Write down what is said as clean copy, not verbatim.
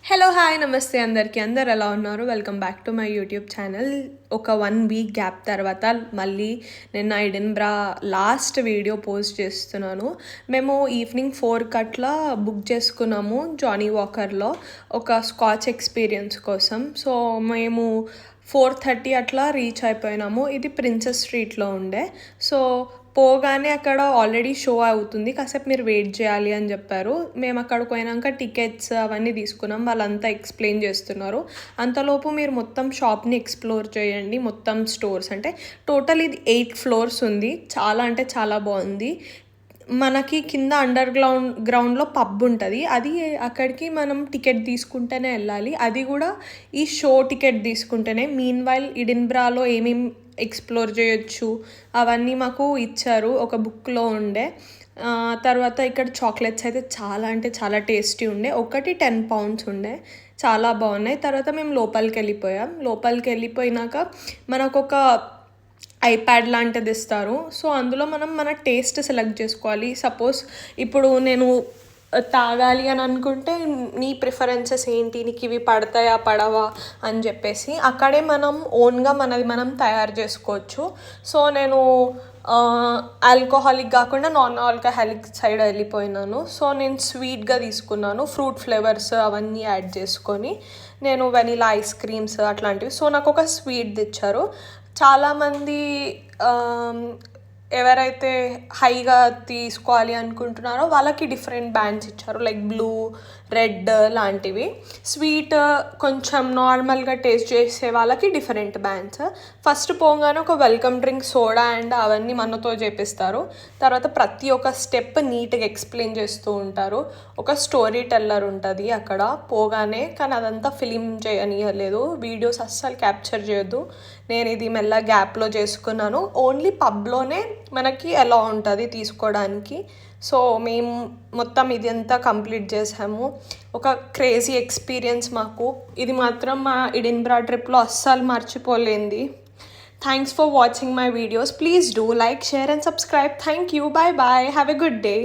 Hello hi నమస్తే అందరికీ అందరు ఎలా ఉన్నారు? Welcome back to my YouTube channel. ఒక 1 వీక్ గ్యాప్ తర్వాత మళ్ళీ నిన్న ఎడిన్బ్రా లాస్ట్ వీడియో పోస్ట్ చేస్తున్నాను. మేము ఈవినింగ్ 4 అట్లా బుక్ చేసుకున్నాము జానీ వాకర్లో ఒక స్కాచ్ ఎక్స్పీరియన్స్ కోసం. సో మేము 4:30 అట్లా రీచ్ అయిపోయినాము. ఇది ప్రిన్సెస్ స్ట్రీట్లో ఉండే. సో పోగానే అక్కడ ఆల్రెడీ షో అవుతుంది, కాసేపు మీరు వెయిట్ చేయాలి అని చెప్పారు. మేము అక్కడికి పోయినాక టికెట్స్ అవన్నీ తీసుకున్నాం, వాళ్ళంతా ఎక్స్ప్లెయిన్ చేస్తున్నారు. అంతలోపు మీరు మొత్తం షాప్ని ఎక్స్ప్లోర్ చేయండి. మొత్తం స్టోర్స్ అంటే టోటల్ ఇది 8 ఫ్లోర్స్ ఉంది. చాలా అంటే చాలా బాగుంది. మనకి కింద అండర్ గ్రౌండ్లో పబ్ ఉంటుంది. అది అక్కడికి మనం టికెట్ తీసుకుంటేనే వెళ్ళాలి. అది కూడా ఈ షో టికెట్ తీసుకుంటేనే. మీన్ వైల్ ఎడిన్బ్రాలో ఏమేమి ఎక్స్ప్లోర్ చేయొచ్చు అవన్నీ మాకు ఇచ్చారు, ఒక బుక్లో ఉండే. తర్వాత ఇక్కడ చాక్లెట్స్ అయితే చాలా అంటే చాలా టేస్టీ ఉండే. ఒకటి 10 పౌండ్స్ ఉండే, చాలా బాగున్నాయి. తర్వాత మేము లోపలికి వెళ్ళిపోయాం. లోపలికి వెళ్ళిపోయినాక మనకు ఒక ఐప్యాడ్ లాంటిది ఇస్తారు. సో అందులో మనం మన టేస్ట్ సెలెక్ట్ చేసుకోవాలి. సపోజ్ ఇప్పుడు నేను తాగాలి అని అనుకుంటే నీ ప్రిఫరెన్సెస్ ఏంటి, నీకు ఇవి పడతాయా పడవా అని చెప్పేసి అక్కడే మనం ఓన్గా మనది మనం తయారు చేసుకోవచ్చు. సో నేను ఆల్కహాలిక్ కాకుండా నాన్ ఆల్కహాలిక్ సైడ్ వెళ్ళిపోయినాను. సో నేను స్వీట్గా తీసుకున్నాను, ఫ్రూట్ ఫ్లేవర్స్ అవన్నీ యాడ్ చేసుకొని. నేను వెనిలా ఐస్ క్రీమ్స్ అట్లాంటివి. సో నాకు ఒక స్వీట్ తెచ్చారు. చాలామంది ఎవరైతే హైగా తీసుకోవాలి అనుకుంటున్నారో వాళ్ళకి డిఫరెంట్ బ్యాండ్స్ ఇచ్చారు, లైక్ బ్లూ, రెడ్ లాంటివి. స్వీట్ కొంచెం నార్మల్గా టేస్ట్ చేసే వాళ్ళకి డిఫరెంట్ బ్యాండ్స్. ఫస్ట్ పోగానే ఒక వెల్కమ్ డ్రింక్, సోడా అండ్ అవన్నీ మనతో చేపిస్తారు. తర్వాత ప్రతి ఒక్క స్టెప్ నీట్గా ఎక్స్ప్లెయిన్ చేస్తూ ఉంటారు. ఒక స్టోరీ టెల్లర్ ఉంటుంది అక్కడ పోగానే, కానీ అదంతా ఫిలిం చేయనియలేదు, వీడియోస్ అస్సలు క్యాప్చర్ చేయొద్దు. నేను ఇది మెల్ల గ్యాప్లో చేసుకున్నాను. ఓన్లీ పబ్లోనే మనకి ఎలా ఉంటుంది తీసుకోవడానికి. సో మేము మొత్తం ఇది అంతా కంప్లీట్ చేసాము. ఒక క్రేజీ ఎక్స్పీరియన్స్ మాకు. ఇది మాత్రం మా ఎడిన్బ్రా ట్రిప్లో అస్సలు మర్చిపోలేంది. Thanks for watching my videos. Please do like, share and subscribe. Thank you. Bye bye. Have a good day.